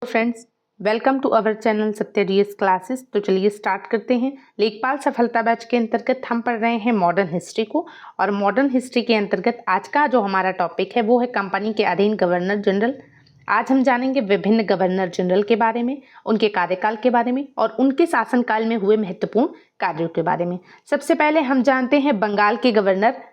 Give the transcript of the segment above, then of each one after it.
Friends, welcome to our channel Satya DS classes. तो चलिए start करते हैं। लेखपाल सफलता बैच के अंतर्गत हम पढ़ रहे हैं मॉडर्न हिस्ट्री को, और मॉडर्न हिस्ट्री के अंतर्गत आज का जो हमारा टॉपिक है वो है कंपनी के अधीन गवर्नर जनरल। आज हम जानेंगे विभिन्न गवर्नर जनरल के बारे में, उनके कार्यकाल के बारे में और उनके शासनकाल में हुए महत्वपूर्ण कार्यों के बारे में। सबसे पहले हम जानते हैं बंगाल के गवर्नर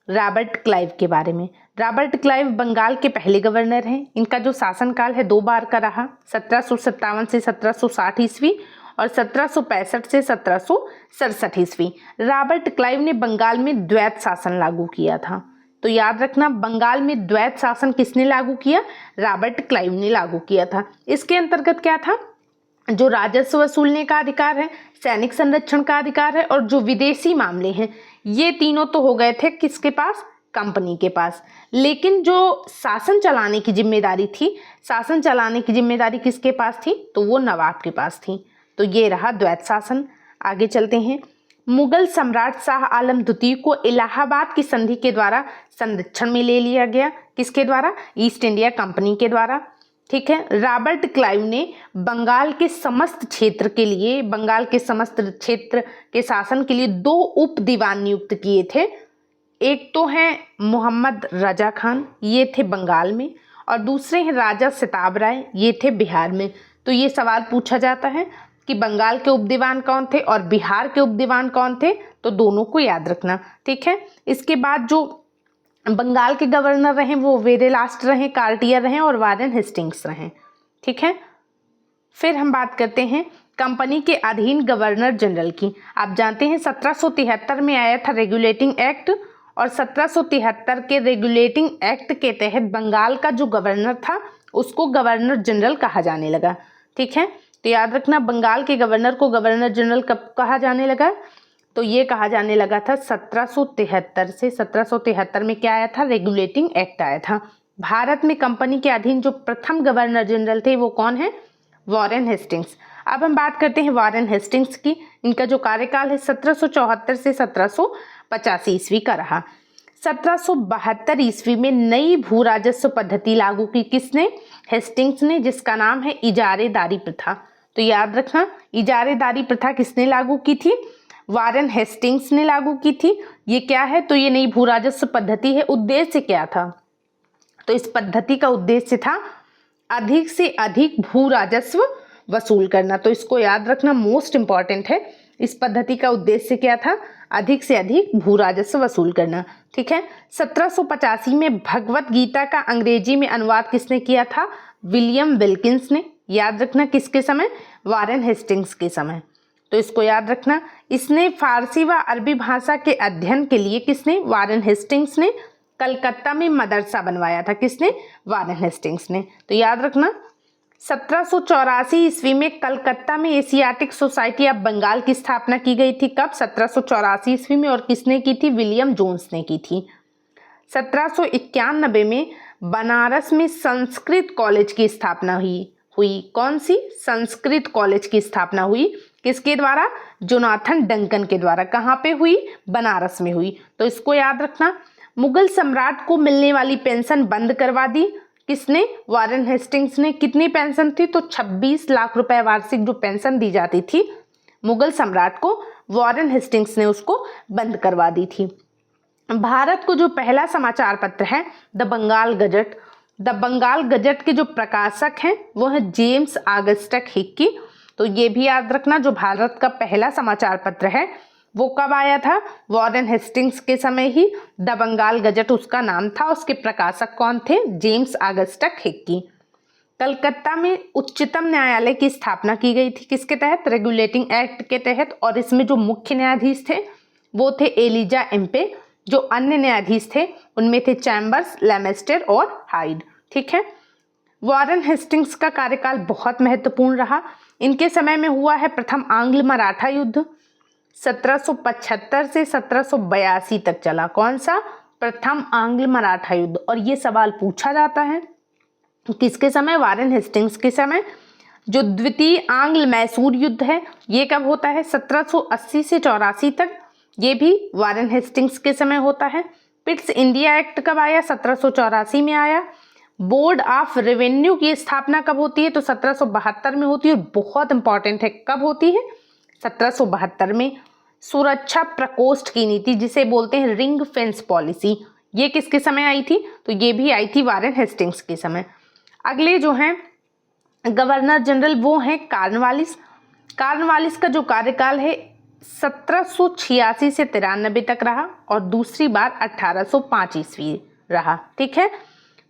रॉबर्ट क्लाइव के बारे में। रॉबर्ट क्लाइव बंगाल के पहले गवर्नर हैं। इनका जो शासनकाल है 2 बार का रहा, 1757 से 1760 ईस्वी और 1765 से 1767 ईस्वी। रॉबर्ट क्लाइव ने बंगाल में द्वैत शासन लागू किया था। तो याद रखना, बंगाल में द्वैत शासन किसने लागू किया? रॉबर्ट क्लाइव ने लागू किया था। इसके अंतर्गत क्या था? जो राजस्व वसूलने का अधिकार है, सैनिक संरक्षण का अधिकार है और जो विदेशी मामले हैं, ये तीनों तो हो गए थे किसके पास? कंपनी के पास। लेकिन जो शासन चलाने की जिम्मेदारी थी, शासन चलाने की जिम्मेदारी किसके पास थी? तो वो नवाब के पास थी। तो ये रहा द्वैत शासन। आगे चलते हैं। मुगल सम्राट शाह आलम द्वितीय को इलाहाबाद की संधि के द्वारा संरक्षण में ले लिया गया। किसके द्वारा? ईस्ट इंडिया कंपनी के द्वारा। ठीक है। रॉबर्ट क्लाइव ने बंगाल के समस्त क्षेत्र के लिए, बंगाल के समस्त क्षेत्र के शासन के लिए 2 उप दीवान नियुक्त किए थे। एक तो हैं मोहम्मद रजा खान, ये थे बंगाल में, और दूसरे हैं राजा सिताब राय, ये थे बिहार में। तो ये सवाल पूछा जाता है कि बंगाल के उप दीवान कौन थे और बिहार के उप दीवान कौन थे, तो दोनों को याद रखना। ठीक है। इसके बाद जो बंगाल के गवर्नर रहे वो वेरेलास्ट रहे, कार्टियर रहे और वारेन हेस्टिंग्स रहे। ठीक है। फिर हम बात करते हैं कंपनी के अधीन गवर्नर जनरल की। आप जानते हैं 1773 में आया था रेगुलेटिंग एक्ट, और 1773 के रेगुलेटिंग एक्ट के तहत बंगाल का जो गवर्नर था उसको गवर्नर जनरल कहा जाने लगा। ठीक है। तो याद रखना, बंगाल के गवर्नर को गवर्नर जनरल कब कहा जाने लगा? तो ये कहा जाने लगा था 1773 से। 1773 में क्या आया था? रेगुलेटिंग एक्ट आया था। भारत में कंपनी के अधीन जो प्रथम गवर्नर जनरल थे वो कौन है? Warren Hastings. अब हम बात करते हैं वारेन हेस्टिंग्स की। इनका जो कार्यकाल है 1774 से 1785 ईस्वी का रहा। 1772 ईस्वी में नई भू राजस्व पद्धति लागू की। किसने? हेस्टिंग्स ने, जिसका नाम है इजारेदारी प्रथा। तो याद रखना, इजारेदारी प्रथा किसने लागू की थी? वारेन हेस्टिंग्स ने लागू की थी। ये क्या है? तो ये नई भू राजस्व पद्धति है। उद्देश्य क्या था? तो इस पद्धति का उद्देश्य था अधिक से अधिक भू राजस्व वसूल करना। तो इसको याद रखना, मोस्ट इंपॉर्टेंट है। इस पद्धति का उद्देश्य क्या था? अधिक से अधिक भू राजस्व वसूल करना। ठीक है। 1785 में भगवत गीता का अंग्रेजी में अनुवाद किसने किया था? विलियम विल्किंस ने। याद रखना, किसके समय? वारेन हेस्टिंग्स के समय। तो इसको याद रखना। इसने फारसी व अरबी भाषा के अध्ययन के लिए किसने? वारेन हेस्टिंग्स ने कलकत्ता में मदरसा बनवाया था। किसने? वारेन हेस्टिंग्स ने। तो याद रखना, 1784 ईस्वी में कलकत्ता में एशियाटिक सोसाइटी ऑफ बंगाल की स्थापना की गई थी। कब? 1784 ईस्वी में। और किसने की थी? विलियम जोन्स ने की थी। 1791 में बनारस में संस्कृत कॉलेज की स्थापना हुई। कौन सी? संस्कृत कॉलेज की स्थापना हुई। किसके द्वारा? जोनाथन डंकन के द्वारा। कहाँ पे हुई? बनारस में हुई। तो इसको याद रखना। मुगल सम्राट को मिलने वाली पेंशन बंद करवा दी। किसने? वारेन हेस्टिंग्स ने। कितनी पेंशन थी? तो 26 लाख रुपए वार्षिक जो पेंशन दी जाती थी मुगल सम्राट को, वारेन हेस्टिंग्स ने उसको बंद करवा दी थी। भारत को जो पहला समाचार पत्र है the Bengal Gazette, the Bengal Gazette के जो प्रकाशक हैं वो है जेम्स ऑगस्टस हिक्की। तो ये भी याद रखना, जो भारत का पहला समाचार पत्र है वो कब आया था? वारेन हेस्टिंग्स के समय ही। द बंगाल गजट उसका नाम था। उसके प्रकाशक कौन थे? James Augustus Hickey. कलकत्ता में उच्चतम न्यायालय की स्थापना की गई थी। किसके तहत? रेगुलेटिंग एक्ट के तहत। और इसमें जो मुख्य न्यायाधीश थे वो थे एलिजा एम्पे। जो अन्य न्यायाधीश थे उनमें थे चैम्बर्स, लेमेस्टर और हाइड। ठीक है। वारेन हेस्टिंग्स का कार्यकाल बहुत महत्वपूर्ण रहा। इनके समय में हुआ है प्रथम आंग्ल मराठा युद्ध। 1775 से 1782 तक चला। कौन सा? प्रथम आंग्ल मराठा युद्ध। और ये सवाल पूछा जाता है किसके समय? वारेन हेस्टिंग्स के समय। जो द्वितीय आंग्ल मैसूर युद्ध है ये कब होता है? 1780 से 84 तक। ये भी वारेन हेस्टिंग्स के समय होता है। पिट्स इंडिया एक्ट कब आया? 1784 में आया। बोर्ड ऑफ रेवेन्यू की स्थापना कब होती है? तो 1772 में होती है। बहुत इंपॉर्टेंट है, कब होती है? 1772 में। सुरक्षा प्रकोष्ठ की नीति, जिसे बोलते हैं रिंग फेंस पॉलिसी, ये किसके समय आई थी? तो ये भी आई थी वारेन हेस्टिंग्स के समय। अगले जो हैं गवर्नर जनरल, वो हैं कॉर्नवालिस। कॉर्नवालिस का जो कार्यकाल है 1786 से 93 तक रहा और दूसरी बार 1805 ईस्वी रहा। ठीक है।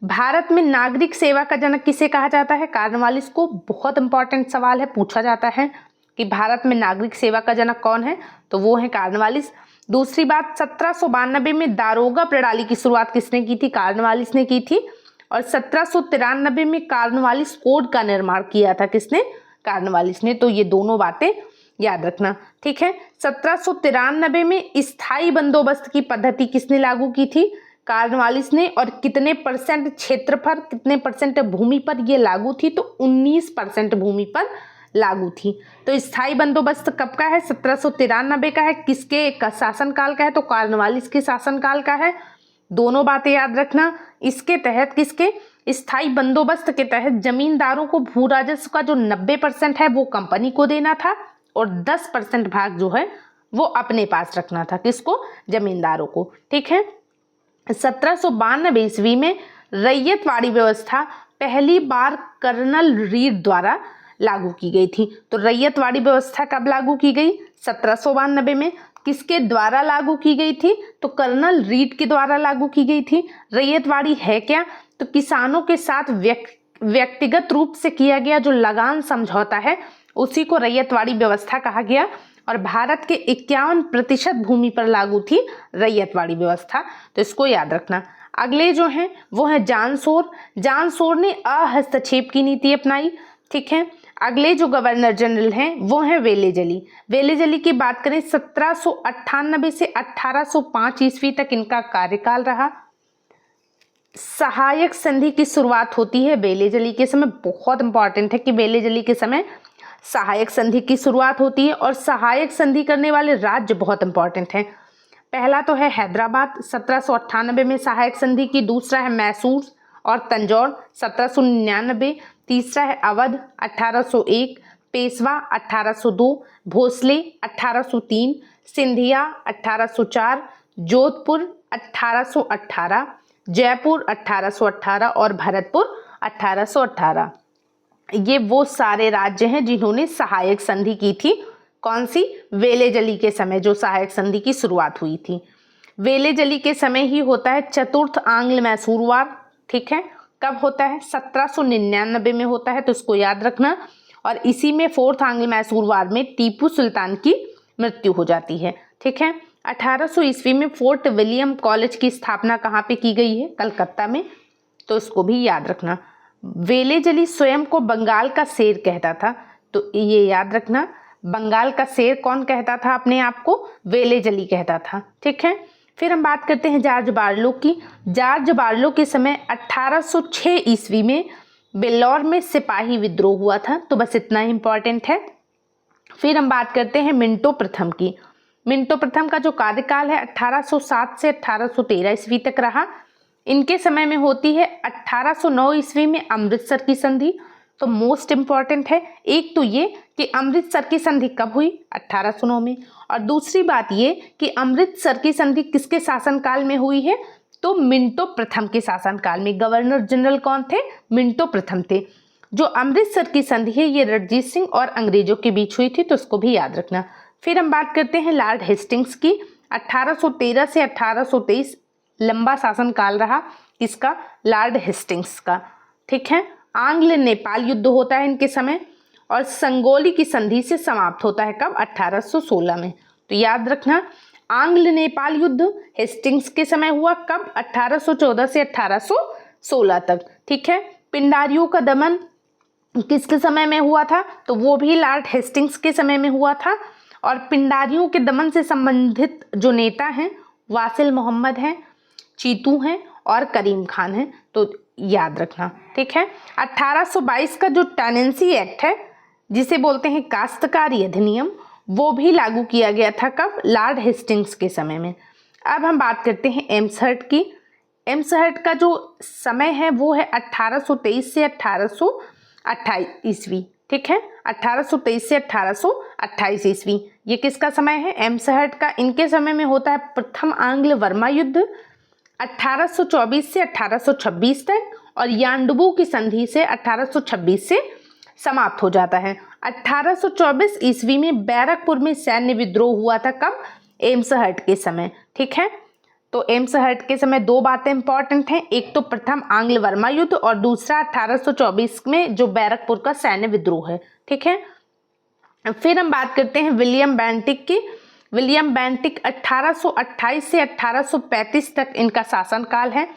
भारत में नागरिक सेवा का जनक किसे कहा जाता है? कॉर्नवालिस को। बहुत इंपॉर्टेंट सवाल है, पूछा जाता है कि भारत में नागरिक सेवा का जनक कौन है? तो वो है कॉर्नवालिस। दूसरी बात, 1792 में दारोगा प्रणाली की शुरुआत किसने की थी? कॉर्नवालिस ने की थी। और 1793 में कॉर्नवालिस कोड का निर्माण किया था। किसने? कॉर्नवालिस ने। तो ये दोनों बातें याद रखना। ठीक है। 1793 में स्थायी बंदोबस्त की पद्धति किसने लागू की थी? कॉर्नवालिस ने। और कितने परसेंट क्षेत्रफल, कितने परसेंट भूमि पर ये लागू थी? तो 19% भूमि पर लागू थी। तो स्थायी बंदोबस्त कब का है? 1793 का है। किसके शासनकाल का है? तो कॉर्नवालिस के शासनकाल का है। दोनों बातें याद रखना। इसके तहत, किसके स्थायी बंदोबस्त के तहत, जमींदारों को भू राजस्व का जो 90% है वो कंपनी को देना था और 10% भाग जो है वो अपने पास रखना था। किसको? जमींदारों को। ठीक है। 1792 ईस्वी में रैयतवाड़ी व्यवस्था पहली बार कर्नल रीड द्वारा लागू की गई थी। तो रैयतवाड़ी व्यवस्था कब लागू की गई? 1792 में। किसके द्वारा लागू की गई थी? तो कर्नल रीड के द्वारा लागू की गई थी। रैयतवाड़ी है क्या? तो किसानों के साथ व्यक्तिगत रूप से किया गया जो लगान समझौता है उसी को रैयतवाड़ी व्यवस्था कहा गया। और भारत के 51% भूमि पर लागू थी रैयतवाड़ी व्यवस्था। तो इसको याद रखना। अगले जो हैं वो है जॉन सोर। जॉन सोर ने अहस्तक्षेप की नीति अपनाई। ठीक है। अगले जो गवर्नर जनरल हैं वो हैं वेलेजली। वेलेजली की बात करें 1798 से 1805 ईस्वी तक इनका कार्यकाल रहा। सहायक संधि की शुरुआत होती है वेलेजली के समय। बहुत इंपॉर्टेंट है कि वेलेजली के समय सहायक संधि की शुरुआत होती है। और सहायक संधि करने वाले राज्य बहुत इंपॉर्टेंट हैं। पहला तो है हैदराबाद, 1798 में सहायक संधि की। दूसरा है मैसूर और तंजौर, 1799। तीसरा है अवध, 1801। पेशवा, 1802। भोसले, 1803। सिंधिया, 1804। जोधपुर, 1818। जयपुर, 1818 और भरतपुर, 1818। ये वो सारे राज्य हैं जिन्होंने सहायक संधि की थी। कौन सी? वेलेजली के समय जो सहायक संधि की शुरुआत हुई थी। वेलेजली के समय ही होता है चतुर्थ आंग्ल मैसूर वार। ठीक है। कब होता है? 1799 में होता है। तो इसको याद रखना। और इसी में फोर्थ आंग्ल मैसूर वार में टीपू सुल्तान की मृत्यु हो जाती है। ठीक है। 1800 ईस्वी में फोर्ट विलियम कॉलेज की स्थापना कहाँ पे की गई है? कलकत्ता में। तो इसको भी याद रखना। वेलेजली स्वयं को बंगाल का शेर कहता था। तो ये याद रखना, बंगाल का शेर कौन कहता था अपने आप को? वेलेजली कहता था। ठीक है। फिर हम बात करते हैं जॉर्ज बार्लो की। जॉर्ज बार्लो के समय 1806 ईस्वी में बेल्लौर में सिपाही विद्रोह हुआ था। तो बस इतना ही इंपॉर्टेंट है। फिर हम बात करते हैं मिंटो प्रथम की। मिंटो प्रथम का जो कार्यकाल है 1807 से 1813 ईस्वी तक रहा। इनके समय में होती है 1809 ईस्वी में अमृतसर की संधि। तो मोस्ट इंपॉर्टेंट है। एक तो ये कि अमृतसर की संधि कब हुई? 1809 में। और दूसरी बात ये कि अमृतसर की संधि किसके शासनकाल में हुई है? तो मिंटो प्रथम के शासनकाल में। गवर्नर जनरल कौन थे? मिंटो प्रथम थे। जो अमृतसर की संधि है ये रणजीत सिंह और अंग्रेजों के बीच हुई थी। तो इसको भी याद रखना। फिर हम बात करते हैं लॉर्ड हेस्टिंग्स की। 1813 से 1823 लंबा शासनकाल रहा। इसका? लॉर्ड हेस्टिंग्स का। ठीक है। आंग्ल नेपाल युद्ध होता है इनके समय और संगोली की संधि से समाप्त होता है। कब? 1816 में। तो याद रखना, आंग्ल नेपाल युद्ध हेस्टिंग्स के समय हुआ। कब? 1814 से 1816 तक। ठीक है। पिंडारियों का दमन किसके समय में हुआ था? तो वो भी लॉर्ड हेस्टिंग्स के समय में हुआ था। और पिंडारियों के दमन से संबंधित जो नेता हैं वासिल मोहम्मद हैं, चीतू हैं और करीम खान हैं। तो याद रखना। ठीक है। 1822 का जो टेनेंसी एक्ट है जिसे बोलते हैं काश्तकारी अधिनियम, वो भी लागू किया गया था। कब? लॉर्ड हेस्टिंग्स के समय में। अब हम बात करते हैं एम्सहर्ट की। एम्सहर्ट का जो समय है वो है 1823 से 1828 ईस्वी। ठीक है, 1823 से 1828 ईस्वी ये किसका समय है? एम्सहर्ट का। इनके समय में होता है प्रथम आंग्ल वर्मा युद्ध 1824 से 1826 तक, और यांडबू की संधि से 1826 से समाप्त हो जाता है। 1824 ईस्वी में बैरकपुर में सैन्य विद्रोह हुआ था। कब? एम्सहर्ट के समय। ठीक है, तो एम्सहर्ट के समय दो बातें इंपॉर्टेंट हैं, एक तो प्रथम आंग्ल वर्मा युद्ध और दूसरा 1824 में जो बैरकपुर का सैन्य विद्रोह है। ठीक है, फिर हम बात करते हैं विलियम बेंटिक की। विलियम बेंटिक 1828 से 1835 तक इनका शासनकाल है।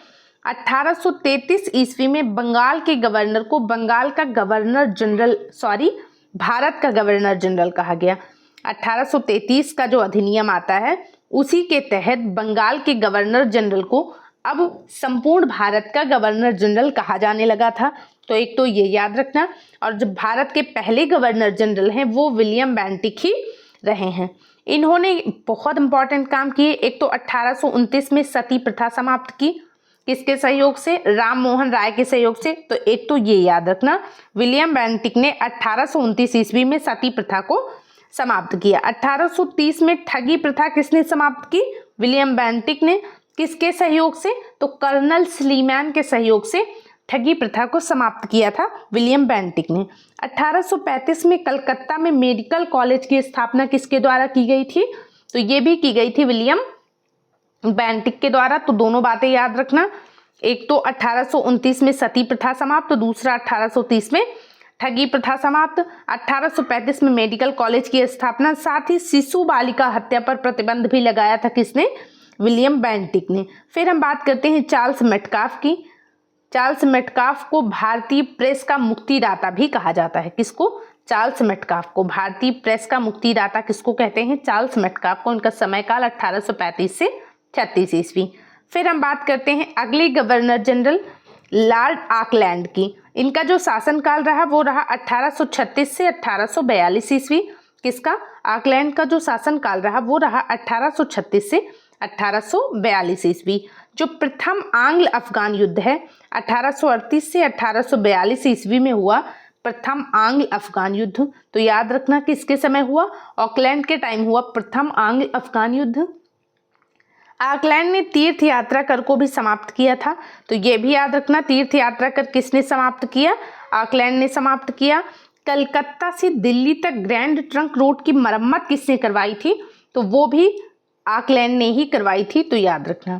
1833 ईस्वी में बंगाल के गवर्नर को बंगाल का गवर्नर जनरल भारत का गवर्नर जनरल कहा गया। 1833 का जो अधिनियम आता है उसी के तहत बंगाल के गवर्नर जनरल को अब संपूर्ण भारत का गवर्नर जनरल कहा जाने लगा था। तो एक तो ये याद रखना, और जो भारत के पहले गवर्नर जनरल हैं वो विलियम बेंटिक ही रहे हैं। इन्होंने बहुत इंपॉर्टेंट काम किए। एक तो 1829 में सती प्रथा समाप्त की, किसके सहयोग से? राम मोहन राय के सहयोग से। तो एक तो ये याद रखना, विलियम बेंटिक ने 1829 ईस्वी में सती प्रथा को समाप्त किया। 1830 में ठगी प्रथा किसने समाप्त की? विलियम बेंटिक ने। किसके सहयोग से? तो कर्नल स्लीमैन के सहयोग से ठगी प्रथा को समाप्त किया था विलियम बेंटिक ने। 1835 में कलकत्ता में मेडिकल कॉलेज की स्थापना किसके द्वारा की गई थी? तो ये भी की गई थी विलियम बेंटिक के द्वारा। तो दोनों बातें याद रखना, एक तो 1829 में सती प्रथा समाप्त, तो दूसरा 1830 में ठगी प्रथा समाप्त। 1835 में मेडिकल कॉलेज की स्थापना, साथ ही शिशु बालिका हत्या पर प्रतिबंध भी लगाया था। किसने? विलियम बेंटिक ने। फिर हम बात करते हैं चार्ल्स मेटकाफ की। चार्ल्स मेटकाफ को भारतीय प्रेस का मुक्तिदाता भी कहा जाता है। किसको? चार्ल्स मेटकाफ को। भारतीय प्रेस का मुक्तिदाता किसको कहते हैं? चार्ल्स मेटकाफ को। इनका समयकाल 1835 से 36 ईस्वी। फिर हम बात करते हैं अगले गवर्नर जनरल लॉर्ड ऑकलैंड की। इनका जो शासनकाल रहा वो रहा 1836 से 1842 ईस्वी। किसका? ऑकलैंड का जो शासनकाल रहा वो रहा 1836 से 1842 ईस्वी। जो प्रथम आंग्ल अफगान युद्ध है 1838 से 1842 ईस्वी में हुआ प्रथम आंग्ल अफगान युद्ध। तो याद रखना किसके समय हुआ? ऑकलैंड के टाइम हुआ प्रथम आंग्ल अफगान युद्ध। ऑकलैंड ने तीर्थ यात्रा कर को भी समाप्त किया था। तो ये भी याद रखना, तीर्थ यात्रा कर किसने समाप्त किया? ऑकलैंड ने समाप्त किया। कलकत्ता से दिल्ली तक ग्रैंड ट्रंक रोड की मरम्मत किसने करवाई थी? तो वो भी ऑकलैंड ने ही करवाई थी। तो याद रखना।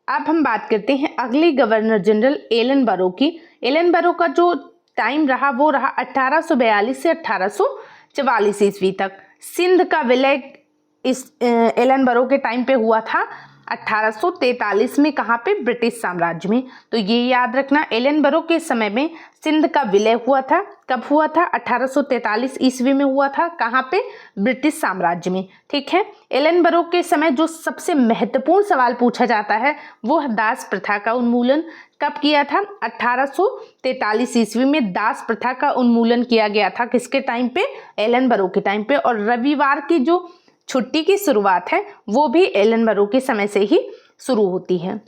अब हम बात करते हैं अगले गवर्नर जनरल एलनबरो की। एलनबरो का जो टाइम रहा वो रहा 1842 से 1844 ईस्वी तक। सिंध का विलय इस एलनबरो के टाइम पे हुआ था 1843 में। कहाँ पे? ब्रिटिश साम्राज्य में। तो ये याद रखना, एलनबरो के समय में सिंध का विलय हुआ था। कब हुआ था? 1843 ईस्वी में हुआ था। कहाँ पे? ब्रिटिश साम्राज्य में। ठीक है, एलनबरो के समय जो सबसे महत्वपूर्ण सवाल पूछा जाता है वो है दास प्रथा का उन्मूलन। कब किया था? 1843 ईस्वी में दास प्रथा का उन्मूलन किया गया था। किसके टाइम पे? एलनबरो के टाइम पे। और रविवार की जो छुट्टी की शुरुआत है वो भी एलनबरो के समय से ही शुरू होती है।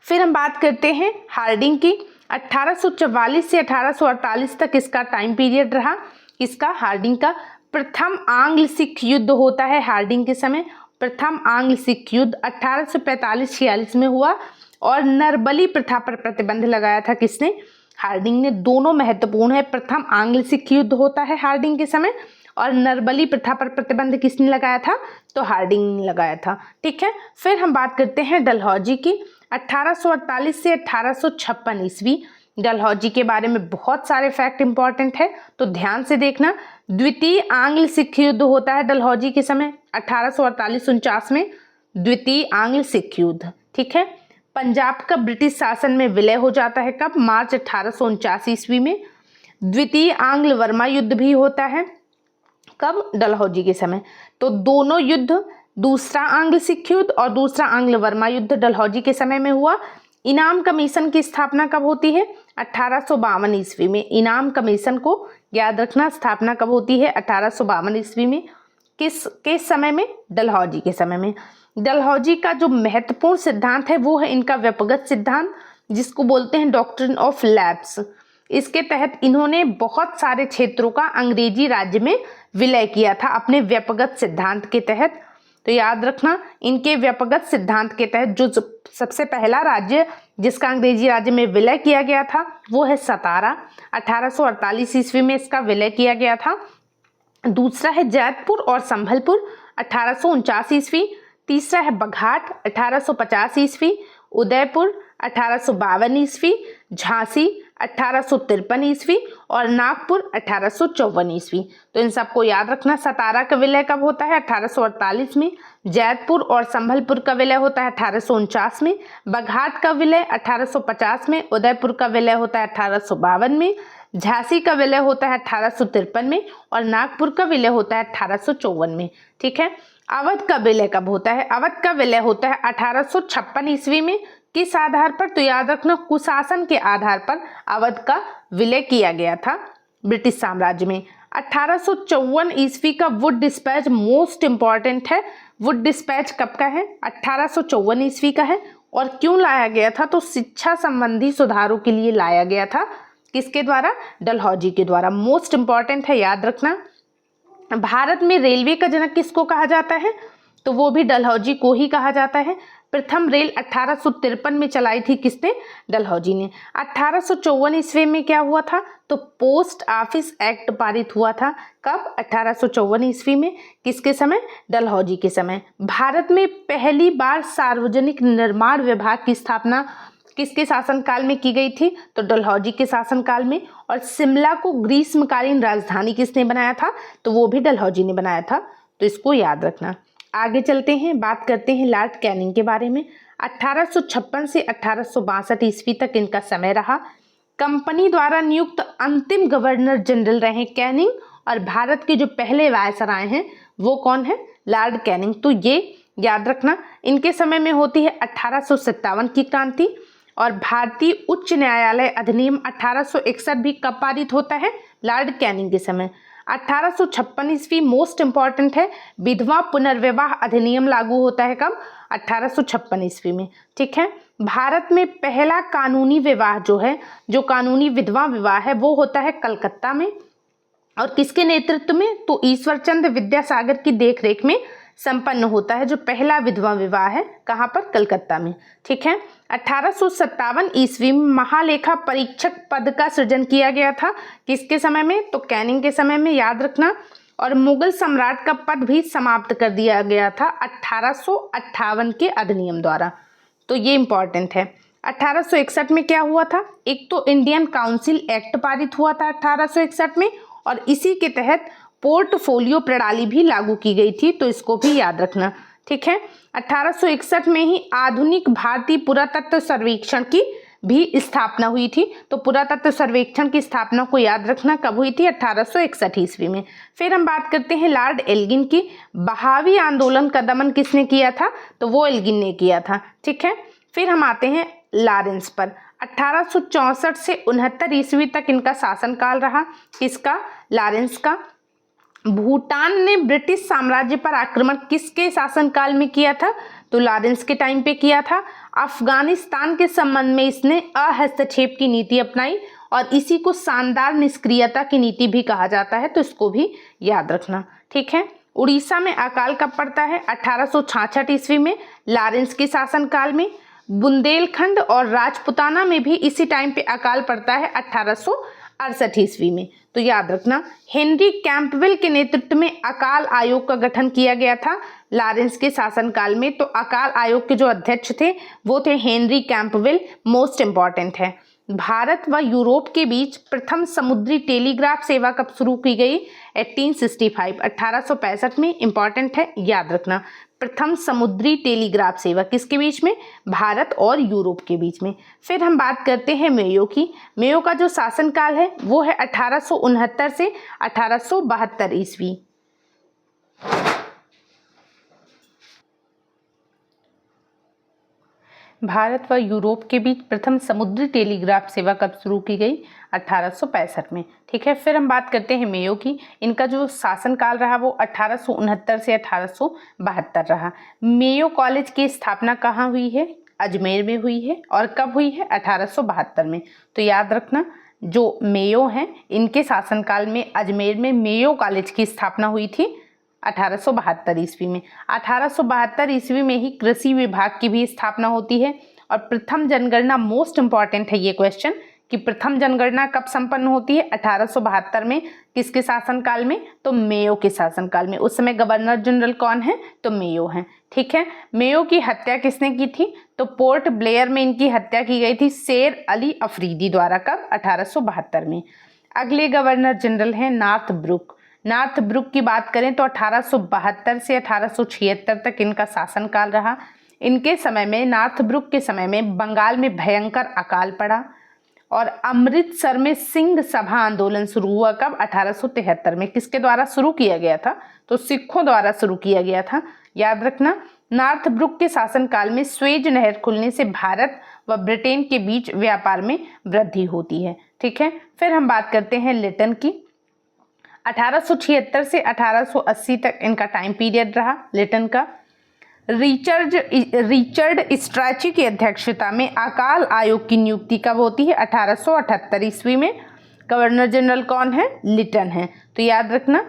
फिर हम बात करते हैं हार्डिंग की। 1844 से 1848 तक इसका टाइम पीरियड रहा। इसका? हार्डिंग का। प्रथम आंग्ल सिख युद्ध होता है हार्डिंग के समय। प्रथम आंग्ल सिख युद्ध 1845-46 में हुआ, और नरबली प्रथा पर प्रतिबंध लगाया था। किसने? हार्डिंग ने। दोनों महत्वपूर्ण है। प्रथम आंग्ल सिख युद्ध होता है हार्डिंग के समय, और नरबली प्रथा पर प्रतिबंध किसने लगाया था? तो हार्डिंग ने लगाया था। ठीक है, फिर हम बात करते हैं डलहौजी की। 1848 से 1856 ईस्वी। डलहौजी के बारे में बहुत सारे फैक्ट इंपॉर्टेंट है, तो ध्यान से देखना। द्वितीय आंग्ल सिख युद्ध होता है डलहौजी के समय 1848-49 में। द्वितीय आंग्ल सिख युद्ध। ठीक है, पंजाब का ब्रिटिश शासन में विलय हो जाता है। कब? मार्च 1849 ईस्वी में। द्वितीय आंग्ल वर्मा युद्ध भी होता है। कब? डलहौजी के समय। तो दोनों युद्ध, दूसरा आंग्ल सिख युद्ध और दूसरा आंग्ल वर्मा युद्ध डलहौजी के समय में हुआ। इनाम कमीशन की स्थापना कब होती है? 1852 ईस्वी में। इनाम कमीशन को याद रखना, स्थापना कब होती है? 1852 ईस्वी में। किस समय में? डलहौजी के समय में। डलहौजी का जो महत्वपूर्ण सिद्धांत है वो है इनका व्यपगत सिद्धांत, जिसको बोलते हैं डॉक्ट्रिन ऑफ लैप्स। इसके तहत इन्होंने बहुत सारे क्षेत्रों का अंग्रेजी राज्य में विलय किया था अपने व्यपगत सिद्धांत के तहत। तो याद रखना, इनके व्यपगत सिद्धांत के तहत जो सबसे पहला राज्य जिसका अंग्रेजी राज्य में विलय किया गया था वो है सतारा, 1848 ईस्वी में इसका विलय किया गया था। दूसरा है जैतपुर और संभलपुर, 1849 ईस्वी। तीसरा है बघाट, 1850 ईस्वी। उदयपुर, 1852 ईस्वी। झांसी, 1853 ईस्वी। और नागपुर, 1854 ईस्वी। तो इन सबको याद रखना। सतारा का विलय कब होता है? 1848 में। जैतपुर और संभलपुर का विलय होता है 1849 में। बघाट का विलय 1850 में। उदयपुर का विलय होता है 1852 में। झांसी का विलय होता है 1853 में। और नागपुर का विलय होता है 1854 में। ठीक है। अवध का विलय कब होता है? अवध का विलय होता है 1856 ईस्वी में। किस आधार पर? तो याद रखना, कुशासन के आधार पर अवध का विलय किया गया था ब्रिटिश साम्राज्य में। 1854 ईस्वी का वुड डिस्पैच मोस्ट इंपॉर्टेंट है। वुड डिस्पैच कब का है? 1854 ईस्वी का है। और क्यों लाया गया था? तो शिक्षा संबंधी सुधारों के लिए लाया गया था। किसके द्वारा? डलहौजी के द्वारा। मोस्ट इंपॉर्टेंट है, याद रखना। भारत में रेलवे का जनक किसको कहा जाता है? तो वो भी डलहौजी को ही कहा जाता है। प्रथम रेल 1853 में चलाई थी किसने? डलहौजी ने। 1854 ईस्वी में क्या हुआ था? तो पोस्ट ऑफिस एक्ट पारित हुआ था। कब? 1854 ईस्वी में। किसके समय? डलहौजी के समय। भारत में पहली बार सार्वजनिक निर्माण विभाग की स्थापना किसके शासनकाल में की गई थी? तो डलहौजी के शासनकाल में। और शिमला को ग्रीष्मकालीन राजधानी किसने बनाया था? तो वो भी डलहौजी ने बनाया था। तो इसको याद रखना। आगे चलते हैं, बात करते हैं लॉर्ड कैनिंग के बारे में। 1856 से 1862 ईस्वी तक इनका समय रहा। कंपनी द्वारा नियुक्त अंतिम गवर्नर जनरल रहे कैनिंग। और भारत के जो पहले वायसराय हैं वो कौन है? Lord Canning. तो ये याद रखना। इनके समय में होती है 1857 की क्रांति। और भारतीय उच्च न्यायालय अधिनियम 1861 भी कब पारित होता है? लॉर्ड कैनिंग के समय। 1856 ईस्वी मोस्ट इंपॉर्टेंट है। विधवा पुनर्विवाह अधिनियम लागू होता है कब? 1856 ईस्वी में। ठीक है। भारत में पहला कानूनी विवाह जो है, जो कानूनी विधवा विवाह है, वो होता है कलकत्ता में। और किसके नेतृत्व में? तो ईश्वरचंद्र विद्यासागर की देखरेख में संपन्न होता है जो पहला विधवा विवाह है। कहाँ पर? कलकत्ता में। ठीक है। 1857 ईस्वी में महालेखा परीक्षक पद का सृजन किया गया था। किसके समय में? तो कैनिंग के समय में, याद रखना। और मुगल सम्राट का पद भी समाप्त कर दिया गया था 1858 के अधिनियम द्वारा। तो ये इंपॉर्टेंट है। 1861 में क्या हुआ था? एक तो इंडियन काउंसिल एक्ट पारित हुआ था 1861 में। और इसी के तहत पोर्टफोलियो प्रणाली भी लागू की गई थी। तो इसको भी याद रखना। ठीक है। 1861 में ही आधुनिक भारतीय पुरातत्व सर्वेक्षण की भी स्थापना हुई थी। तो पुरातत्व सर्वेक्षण की स्थापना को याद रखना कब हुई थी? 1861 ईस्वी में। फिर हम बात करते हैं लॉर्ड एल्गिन की। बहावी आंदोलन का दमन किसने किया था? तो वो एल्गिन ने किया था। ठीक है। फिर हम आते हैं लॉरेंस पर। 1864 से 69 ईस्वी तक इनका शासनकाल रहा। किसका? लॉरेंस का। भूटान ने ब्रिटिश साम्राज्य पर आक्रमण किसके शासनकाल में किया था? तो लॉरेंस के टाइम पे किया था। अफगानिस्तान के संबंध में इसने अहस्तक्षेप की नीति अपनाई। और इसी को शानदार निष्क्रियता की नीति भी कहा जाता है। तो इसको भी याद रखना। ठीक है। उड़ीसा में अकाल कब पड़ता है? 1866 ईस्वी में, लॉरेंस के शासनकाल में। बुंदेलखंड और राजपुताना में भी इसी टाइम पे अकाल पड़ता है 1868 ईस्वी में। तो याद रखना। हेनरी कैंपबेल के नेतृत्व में अकाल आयोग का गठन किया गया था लॉरेंस के शासनकाल में। तो अकाल आयोग के जो अध्यक्ष थे वो थे हेनरी कैंपबेल। मोस्ट इंपॉर्टेंट है। भारत व यूरोप के बीच प्रथम समुद्री टेलीग्राफ सेवा कब शुरू की गई? 1865, 1865 में। इंपॉर्टेंट है, याद रखना। प्रथम समुद्री टेलीग्राफ सेवा किसके बीच में? भारत और यूरोप के बीच में। फिर हम बात करते हैं मेयो की। मेयो का जो शासनकाल है वो है 1869 से 1872 ईस्वी। भारत व यूरोप के बीच प्रथम समुद्री टेलीग्राफ सेवा कब शुरू की गई? 1865 में। ठीक है, फिर हम बात करते हैं मेयो की। इनका जो शासनकाल रहा वो 1869 से 1872 रहा। मेयो कॉलेज की स्थापना कहाँ हुई है? अजमेर में हुई है। और कब हुई है? 1872 में। तो याद रखना, जो मेयो हैं इनके शासनकाल में अजमेर में मेयो कॉलेज की स्थापना हुई थी 1872 ईस्वी में। 1872 ईस्वी में ही कृषि विभाग की भी स्थापना होती है। और प्रथम जनगणना, मोस्ट इंपॉर्टेंट है ये क्वेश्चन, कि प्रथम जनगणना कब संपन्न होती है? 1872 में। किसके शासनकाल में? तो मेयो के शासनकाल में। उस समय गवर्नर जनरल कौन है? तो मेयो हैं। ठीक है, मेयो की हत्या किसने की थी? तो पोर्ट ब्लेयर में इनकी हत्या की गई थी शेर अली अफरीदी द्वारा। कब? 1872 में। अगले गवर्नर जनरल हैं नॉर्थ ब्रुक। नॉर्थ ब्रुक की बात करें तो 1872 से 1876 तक इनका शासनकाल रहा। इनके समय में, नॉर्थ ब्रुक के समय में बंगाल में भयंकर अकाल पड़ा और अमृतसर में सिंह सभा आंदोलन शुरू हुआ। कब? 1873 में। किसके द्वारा शुरू किया गया था? तो सिखों द्वारा शुरू किया गया था। याद रखना, नॉर्थ ब्रुक के शासनकाल में स्वेज नहर खुलने से भारत व ब्रिटेन के बीच व्यापार में वृद्धि होती है। ठीक है, फिर हम बात करते हैं लिटन की। 1876 से 1880 तक इनका टाइम पीरियड रहा लिटन का। रिचर्ड स्ट्रैची की अध्यक्षता में अकाल आयोग की नियुक्ति कब होती है? 1878 ईस्वी में। गवर्नर जनरल कौन है? लिटन है। तो याद रखना,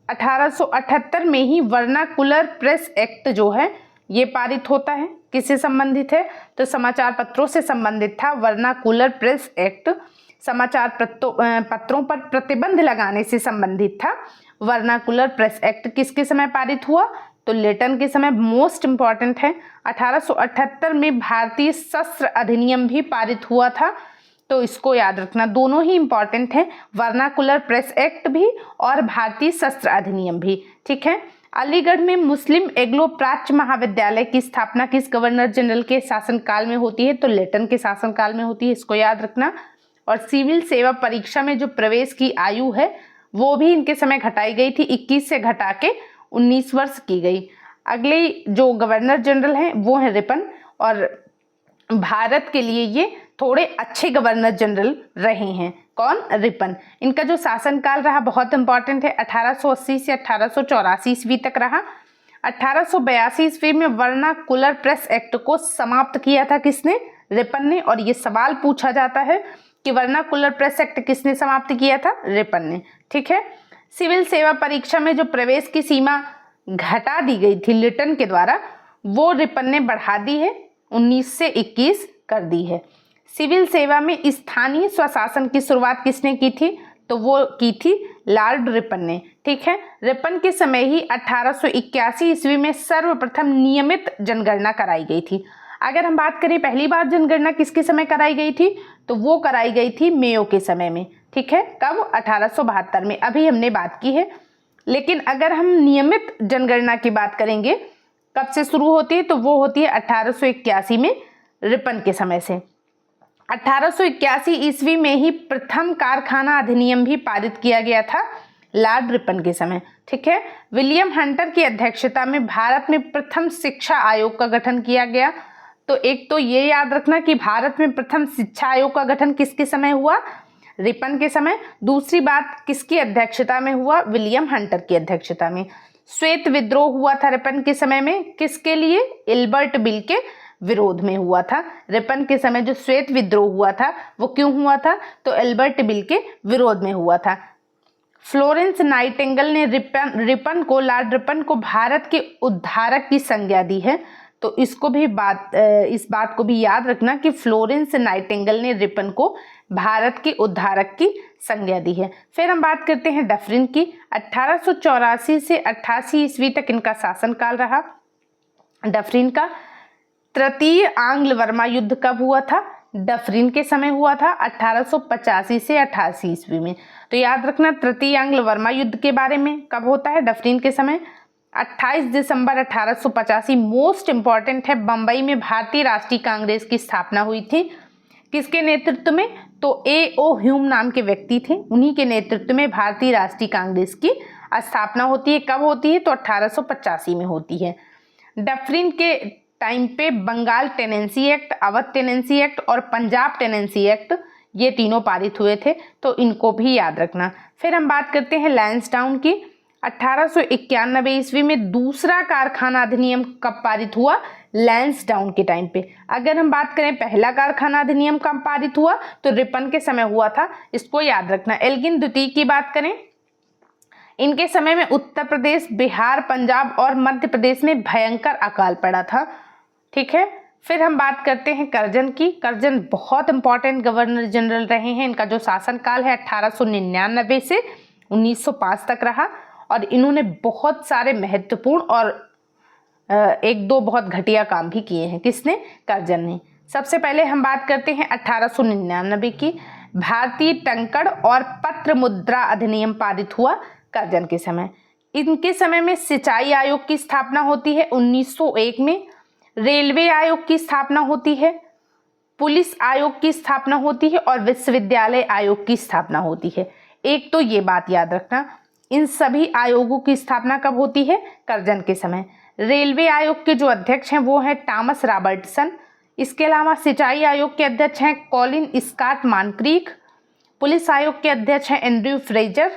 1878 में ही वर्नाकुलर प्रेस एक्ट जो है ये पारित होता है। किससे संबंधित है? तो समाचार पत्रों से संबंधित था। वर्नाकुलर प्रेस एक्ट समाचार पत्रों पर प्रतिबंध लगाने से संबंधित था। वर्नाकुलर प्रेस एक्ट किसके समय पारित हुआ? तो लिटन के समय। मोस्ट इंपॉर्टेंट है, 1878 में भारतीय शस्त्र अधिनियम भी पारित हुआ था। तो इसको याद रखना, दोनों ही इंपॉर्टेंट हैं, वर्नाकुलर प्रेस एक्ट भी और भारतीय शस्त्र अधिनियम भी। ठीक है, अलीगढ़ में मुस्लिम एग्लो प्राच्य महाविद्यालय की स्थापना किस गवर्नर जनरल के शासनकाल में होती है? तो लिटन के शासनकाल में होती है, इसको याद रखना। और सिविल सेवा परीक्षा में जो प्रवेश की आयु है वो भी इनके समय घटाई गई थी, 21 से घटा के 19 वर्ष की गई। अगले जो गवर्नर जनरल हैं वो हैं रिपन, और भारत के लिए ये थोड़े अच्छे गवर्नर जनरल रहे हैं। कौन? रिपन। इनका जो शासनकाल रहा बहुत इंपॉर्टेंट है, 1880 से 1884 ईस्वी तक रहा। 1882 ईस्वी में वर्नाकुलर प्रेस एक्ट को समाप्त किया था। किसने? रिपन ने। और ये सवाल पूछा जाता है कि वर्नाकुलर प्रेस एक्ट किसने समाप्त किया था? रिपन ने। ठीक है, सिविल सेवा परीक्षा में जो प्रवेश की सीमा घटा दी गई थी लिटन के द्वारा, वो रिपन ने बढ़ा दी है, 19 से 21 कर दी है। सिविल सेवा में स्थानीय स्वशासन की शुरुआत किसने की थी? तो वो की थी लॉर्ड रिपन ने। ठीक है, रिपन के समय ही 1881 ईस्वी में सर्वप्रथम नियमित जनगणना कराई गई थी। अगर हम बात करें पहली बार जनगणना किसके समय कराई गई थी, तो वो कराई गई थी मेयो के समय में। ठीक है, कब? 1872 में। अभी हमने बात की है। लेकिन अगर हम नियमित जनगणना की बात करेंगे कब से शुरू होती है, तो वो होती है 1881 में, रिपन के समय से। 1881 ईस्वी में ही प्रथम कारखाना अधिनियम भी पारित किया गया था लॉर्ड रिपन के समय। ठीक है, विलियम हंटर की अध्यक्षता में भारत में प्रथम शिक्षा आयोग का गठन किया गया। तो एक तो ये याद रखना कि भारत में प्रथम शिक्षा आयोग का गठन किसके समय हुआ? रिपन के समय। दूसरी बात, किसकी अध्यक्षता में हुआ? विलियम हंटर की अध्यक्षता में। श्वेत विद्रोह हुआ था रिपन के समय में, किसके लिए? एल्बर्ट बिल के विरोध में हुआ था। रिपन के समय जो श्वेत विद्रोह हुआ था वो क्यों हुआ था? तो एल्बर्ट बिल के विरोध में हुआ था। फ्लोरेंस नाइटिंगेल ने लॉर्ड रिपन को भारत के उद्धारक की संज्ञा दी है। तो इसको भी इस बात को भी याद रखना कि फ्लोरेंस नाइटिंगेल ने रिपन को भारत के उद्धारक की संज्ञा दी है। फिर हम बात करते हैं डफरिन की। 1884 से 88 ईस्वी तक इनका शासनकाल रहा। डफरिन का तृतीय आंग्ल वर्मा युद्ध कब हुआ था? डफरिन के समय हुआ था 1885 से 88 ईस्वी में। तो याद रखना, तृतीय आंग्ल वर्मा युद्ध के बारे में कब होता है? डफरिन के समय 28 दिसंबर 1885। मोस्ट इंपॉर्टेंट है, बंबई में भारतीय राष्ट्रीय कांग्रेस की स्थापना हुई थी। किसके नेतृत्व में? तो A.O. ह्यूम नाम के व्यक्ति थे, उन्हीं के नेतृत्व में भारतीय राष्ट्रीय कांग्रेस की स्थापना होती है। कब होती है? तो 1885 में होती है। डफरिन के टाइम पे Bengal tenancy act, Awadh tenancy act और पंजाब टेनेंसी एक्ट, ये तीनों पारित हुए थे, तो इनको भी याद रखना। फिर हम बात करते हैं लैंसडाउन की। 1891 ईस्वी में दूसरा कारखाना अधिनियम कब पारित हुआ? लैंसडाउन के टाइम पे। अगर हम बात करें पहला कारखाना अधिनियम कब पारित हुआ, तो रिपन के समय हुआ था, इसको याद रखना। एल्गिन द्वितीय की बात करें, इनके समय में उत्तर प्रदेश, बिहार, पंजाब और मध्य प्रदेश में भयंकर अकाल पड़ा था। ठीक है। फिर हम बात करते हैं कर्जन की। कर्जन बहुत इंपॉर्टेंट गवर्नर जनरल रहे हैं। इनका जो शासनकाल है 1899 से 1905 तक रहा और इन्होंने बहुत सारे महत्वपूर्ण और एक दो बहुत घटिया काम भी किए हैं। किसने? कर्जन ने। सबसे पहले हम बात करते हैं 1899 की। भारतीय टंकण और पत्र मुद्रा अधिनियम पारित हुआ कर्जन के समय। इनके समय में सिंचाई आयोग की स्थापना होती है 1901 में, रेलवे आयोग की स्थापना होती है, पुलिस आयोग की स्थापना होती है और विश्वविद्यालय आयोग की स्थापना होती है। एक तो ये बात याद रखना, इन सभी आयोगों की स्थापना कब होती है? कर्जन के समय। रेलवे आयोग के जो अध्यक्ष हैं वो हैं टॉमस रॉबर्टसन। इसके अलावा सिंचाई आयोग के अध्यक्ष हैं कॉलिन स्कॉट मॉन्क्रीक, पुलिस आयोग के अध्यक्ष हैं एंड्रयू फ्रेजर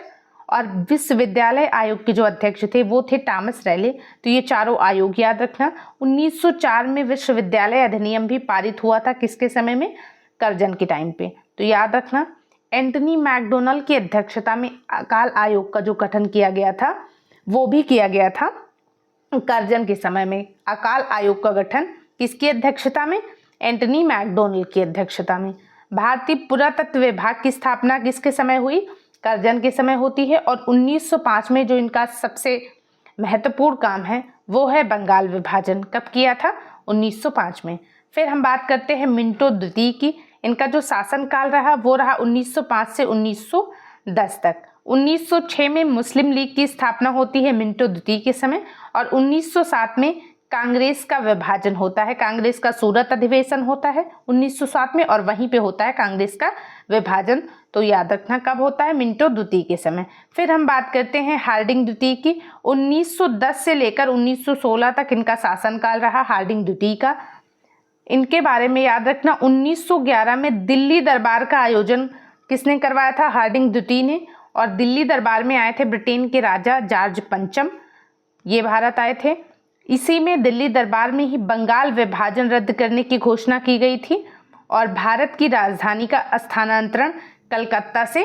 और विश्वविद्यालय आयोग के जो अध्यक्ष थे वो थे टॉमस रैले। तो ये चारों आयोग याद रखना। 1904 में विश्वविद्यालय अधिनियम भी पारित हुआ था। किसके समय में? कर्जन के टाइम पे। तो याद रखना, एंटनी मैकडोनल्ड की अध्यक्षता में अकाल आयोग का जो गठन किया गया था वो भी किया गया था कर्जन के समय में। अकाल आयोग का गठन किसकी अध्यक्षता में? एंटनी मैकडोनल्ड की अध्यक्षता में। भारतीय पुरातत्व विभाग की स्थापना किसके समय हुई? कर्जन के समय होती है। और 1905 में जो इनका सबसे महत्वपूर्ण काम है वो है बंगाल विभाजन। कब किया था? 1905 में। फिर हम बात करते हैं मिंटो द्वितीय की। इनका जो शासनकाल रहा वो रहा 1905 से 1910 तक। 1906 में मुस्लिम लीग की स्थापना होती है मिंटो द्वितीय के समय और 1907 में कांग्रेस का विभाजन होता है। कांग्रेस का सूरत अधिवेशन होता है 1907 में और वहीं पे होता है कांग्रेस का विभाजन। तो याद रखना कब होता है? मिंटो द्वितीय के समय। फिर हम बात करते हैं हार्डिंग द्वितीय की। 1910 से लेकर 1916 तक इनका शासनकाल रहा हार्डिंग द्वितीय का। इनके बारे में याद रखना, 1911 में दिल्ली दरबार का आयोजन किसने करवाया था? हार्डिंग द्वितीय ने। और दिल्ली दरबार में आए थे ब्रिटेन के राजा जॉर्ज पंचम, ये भारत आए थे। इसी में दिल्ली दरबार में ही बंगाल विभाजन रद्द करने की घोषणा की गई थी और भारत की राजधानी का स्थानांतरण कलकत्ता से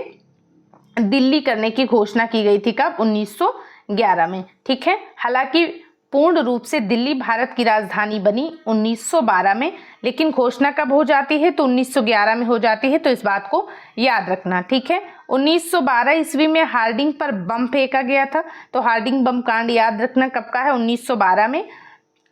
दिल्ली करने की घोषणा की गई थी। कब? 1911 में। ठीक है। हालांकि पूर्ण रूप से दिल्ली भारत की राजधानी बनी 1912 में, लेकिन घोषणा कब हो जाती है? तो 1911 में हो जाती है। तो इस बात को याद रखना। ठीक है। 1912 ईस्वी में हार्डिंग पर बम फेंका गया था। तो हार्डिंग बम कांड याद रखना कब का है? 1912 में।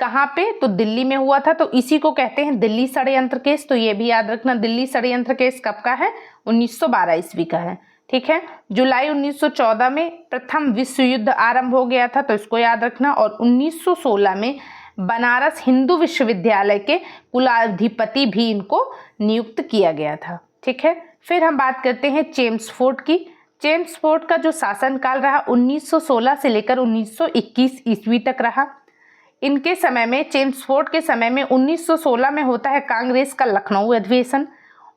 कहाँ पे? तो दिल्ली में हुआ था। तो इसी को कहते हैं दिल्ली षड्यंत्र केस। तो ये भी याद रखना, दिल्ली षड्यंत्र केस कब का है? 1912 ईस्वी का है। ठीक है। जुलाई 1914 में प्रथम विश्व युद्ध आरंभ हो गया था। तो इसको याद रखना। और 1916 में बनारस हिंदू विश्वविद्यालय के कुलाधिपति भी इनको नियुक्त किया गया था। ठीक है। फिर हम बात करते हैं चेम्सफोर्ड की। चेम्सफोर्ड का जो शासनकाल रहा 1916 से लेकर 1921 ईस्वी तक रहा। इनके समय में, चेम्सफोर्ड के समय में 1916 में होता है कांग्रेस का लखनऊ अधिवेशन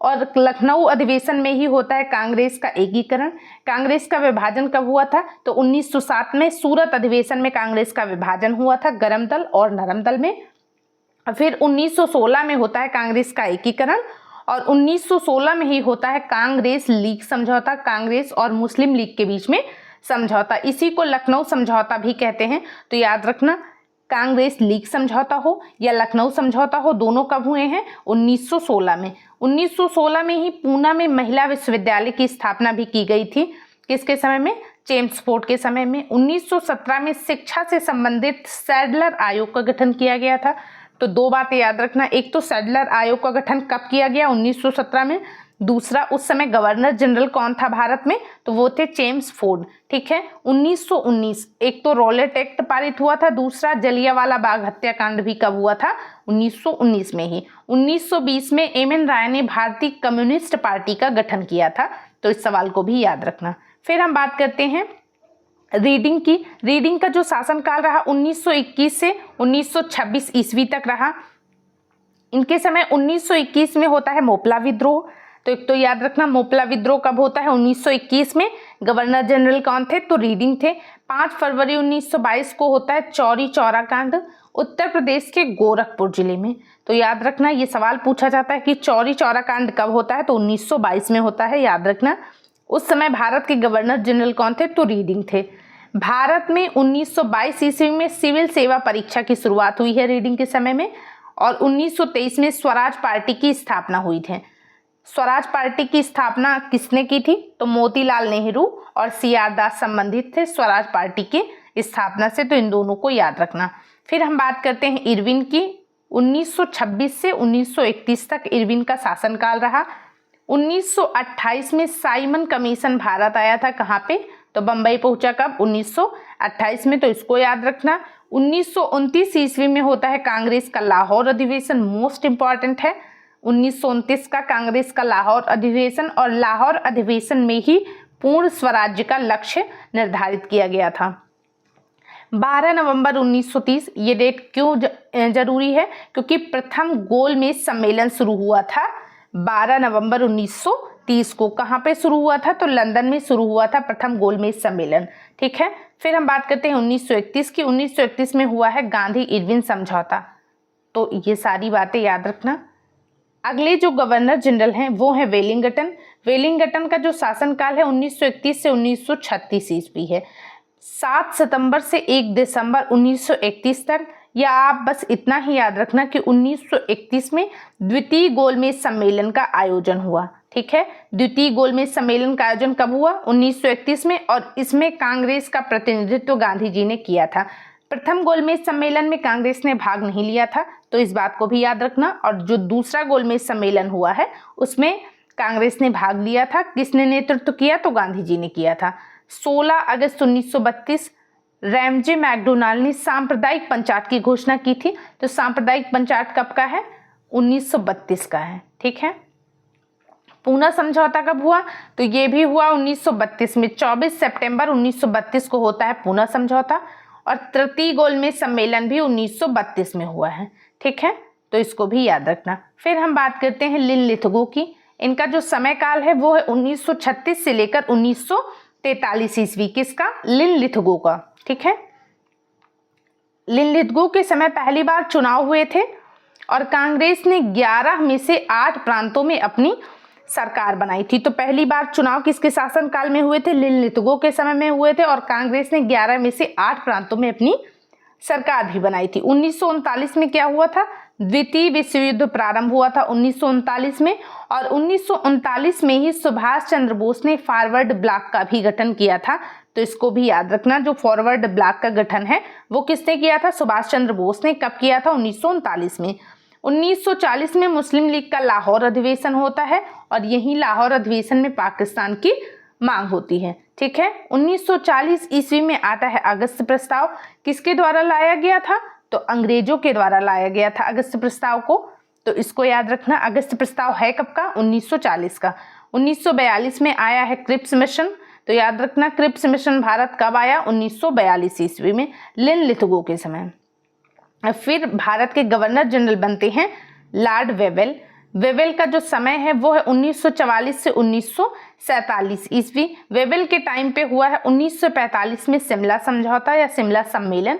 और लखनऊ अधिवेशन में ही होता है कांग्रेस का एकीकरण। कांग्रेस का विभाजन कब हुआ था? तो 1907 में सूरत अधिवेशन में कांग्रेस का विभाजन हुआ था गरम दल और नरम दल में। फिर 1916 में होता है कांग्रेस का एकीकरण और 1916 में ही होता है कांग्रेस लीग समझौता, कांग्रेस और मुस्लिम लीग के बीच में समझौता। इसी को लखनऊ समझौता भी कहते हैं। तो याद रखना, कांग्रेस लीग समझौता हो या लखनऊ समझौता हो, दोनों कब हुए हैं? 1916 में। 1916 में ही पूना में महिला विश्वविद्यालय की स्थापना भी की गई थी। किसके समय में? चेम्सफोर्ड के समय में। 1917 में शिक्षा से संबंधित सैडलर आयोग का गठन किया गया था। तो दो बातें याद रखना, एक तो सैडलर आयोग का गठन कब किया गया? 1917 में। दूसरा, उस समय गवर्नर जनरल कौन था भारत में? तो वो थे चेम्सफोर्ड। ठीक है। 1919 एक तो रॉलेट एक्ट पारित हुआ था, दूसरा जलियांवाला बाग हत्याकांड भी कब हुआ था? 1919 में ही। 1920 में एम.एन. राय ने भारतीय कम्युनिस्ट पार्टी का गठन किया था। तो इस सवाल को भी याद रखना। फिर हम बात करते हैं रीडिंग का जो शासनकाल रहा 1921 से 1926 ईस्वी तक रहा। इनके समय 1921 में होता है मोपला विद्रोह। तो एक तो याद रखना, मोपला विद्रोह कब होता है? 1921 में। गवर्नर जनरल कौन थे? तो रीडिंग थे। 5 फरवरी 1922 को होता है चौरी चौरा कांड, उत्तर प्रदेश के गोरखपुर जिले में। तो याद रखना, ये सवाल पूछा जाता है कि चौरी चौरा कांड कब होता है? तो 1922 में होता है, याद रखना। उस समय भारत के गवर्नर जनरल कौन थे? तो रीडिंग थे। भारत में 1922 ईस्वी में सिविल सेवा परीक्षा की शुरुआत हुई है रीडिंग के समय में, और 1923 में स्वराज पार्टी की स्थापना हुई थी। स्वराज पार्टी की स्थापना किसने की थी? तो मोतीलाल नेहरू और CR दास संबंधित थे स्वराज पार्टी की स्थापना से। तो इन दोनों को याद रखना। फिर हम बात करते हैं इरविन की। 1926 से 1931 तक इरविन का शासनकाल रहा। 1928 में साइमन कमीशन भारत आया था। कहाँ पे? तो बंबई पहुंचा। कब? 1928 में। तो इसको याद रखना। 1929 ईस्वी में होता है कांग्रेस का लाहौर अधिवेशन, मोस्ट इंपॉर्टेंट है। 1929 का कांग्रेस का लाहौर अधिवेशन, और लाहौर अधिवेशन में ही पूर्ण स्वराज्य का लक्ष्य निर्धारित किया गया था। 12 नवंबर 1930, ये डेट क्यों जरूरी है? क्योंकि प्रथम गोलमेज सम्मेलन शुरू हुआ था 12 नवंबर 1930 को। कहाँ पे शुरू हुआ था? तो लंदन में शुरू हुआ था प्रथम गोलमेज सम्मेलन। ठीक है। फिर हम बात करते हैं 1931 की। 1931 में हुआ है गांधी इरविन समझौता। तो ये सारी बातें याद रखना। अगले जो गवर्नर जनरल हैं वो हैं वेलिंगटन। वेलिंगटन का जो शासनकाल है 1931 से 1936 ईस्वी है। 7 सितंबर से 1 दिसंबर 1931 तक। या आप बस इतना ही याद रखना कि 1931 में द्वितीय गोलमेज सम्मेलन का आयोजन हुआ। ठीक है। द्वितीय गोलमेज सम्मेलन का आयोजन कब हुआ? 1931 में, और इसमें कांग्रेस का प्रतिनिधित्व गांधी जी ने किया था। प्रथम गोलमेज सम्मेलन में कांग्रेस ने भाग नहीं लिया था, तो इस बात को भी याद रखना। और जो दूसरा गोलमेज सम्मेलन हुआ है उसमें कांग्रेस ने भाग लिया था। किसने नेतृत्व किया? तो गांधी जी ने किया था। 16 अगस्त 1932 रैमजे मैकडोनाल्ड ने सांप्रदायिक पंचायत की घोषणा की थी। तो सांप्रदायिक पंचायत कब का है? 1932 का है। ठीक है। पूना समझौता कब हुआ? तो ये भी हुआ 1932 में। 24 सितंबर 1932 को होता है पूना समझौता, और तृतीय गोलमेज सम्मेलन भी 1932 में हुआ है। ठीक है। तो इसको भी याद रखना। फिर हम बात करते हैं लिनलिथगो की। इनका जो समय काल है वो है 1936 से लेकर 1943 ईस्वी। किसका? लिनलिथगो का। ठीक है। लिनलिथगो के समय पहली बार चुनाव हुए थे, और कांग्रेस ने 11 में से 8 प्रांतों में अपनी सरकार बनाई थी। तो पहली बार चुनाव किसके शासनकाल में हुए थे? लिनलिथगो के समय में हुए थे, और कांग्रेस ने 11 में से 8 प्रांतों में अपनी सरकार भी बनाई थी। 1939 में क्या हुआ था? द्वितीय विश्व युद्ध प्रारंभ हुआ था 1939 में, और 1939 में ही सुभाष चंद्र बोस ने फॉरवर्ड ब्लॉक का भी गठन किया था। तो इसको भी याद रखना। जो फॉरवर्ड ब्लॉक का गठन है वो किसने किया था? सुभाष चंद्र बोस ने। कब किया था? 1939 में। 1940 में मुस्लिम लीग का लाहौर अधिवेशन होता है, और यही लाहौर अधिवेशन में पाकिस्तान की मांग होती है। ठीक है। 1940 ईस्वी में आता है अगस्त प्रस्ताव। किसके द्वारा लाया गया था? तो अंग्रेजों के द्वारा लाया गया था अगस्त प्रस्ताव को। तो इसको याद रखना। अगस्त प्रस्ताव है कब का? 1940 का। 1942 में आया है क्रिप्स मिशन। तो याद रखना, क्रिप्स मिशन भारत कब आया? 1942 ईस्वी में, लिनलिथगो के समय। फिर भारत के गवर्नर जनरल बनते हैं लॉर्ड वेवेल। वेवेल का जो समय है वो है 1944 से 1947 ईस्वी। वेवेल के टाइम पे हुआ है 1945 में शिमला समझौता या शिमला सम्मेलन,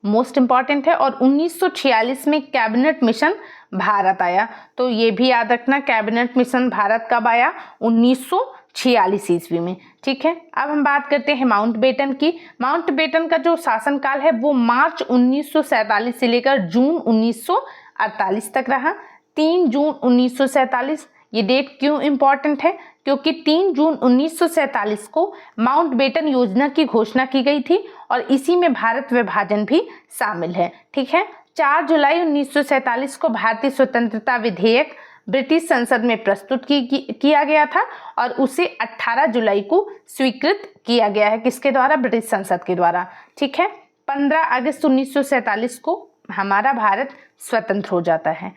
मोस्ट इंपॉर्टेंट है। और 1946 में कैबिनेट मिशन भारत आया। तो ये भी याद रखना, कैबिनेट मिशन भारत कब आया? 1946 ईस्वी में। ठीक है। अब हम बात करते हैं माउंटबेटन की। माउंटबेटन का जो शासनकाल है वो मार्च 1947 से लेकर जून 1948 तक रहा। 3 जून 1947, ये डेट क्यों इंपॉर्टेंट है? क्योंकि 3 जून 1947 को माउंटबेटन योजना की घोषणा की गई थी, और इसी में भारत विभाजन भी शामिल है। ठीक है। 4 जुलाई 1947 को भारतीय स्वतंत्रता विधेयक ब्रिटिश संसद में प्रस्तुत किया गया था, और उसे 18 जुलाई को स्वीकृत किया गया है। किसके द्वारा? ब्रिटिश संसद के द्वारा। ठीक है। 15 अगस्त 1947 को हमारा भारत स्वतंत्र हो जाता है।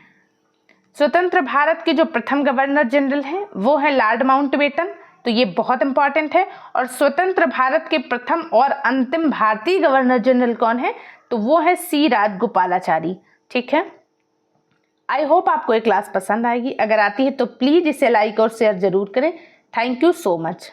स्वतंत्र भारत के जो प्रथम गवर्नर जनरल हैं वो है लॉर्ड माउंटबेटन। तो ये बहुत इंपॉर्टेंट है। और स्वतंत्र भारत के प्रथम और अंतिम भारतीय गवर्नर जनरल कौन है? तो वो है सी राजगोपालाचारी। ठीक है, आई होप आपको ये क्लास पसंद आएगी। अगर आती है तो प्लीज इसे लाइक और शेयर जरूर करें। Thank you so much.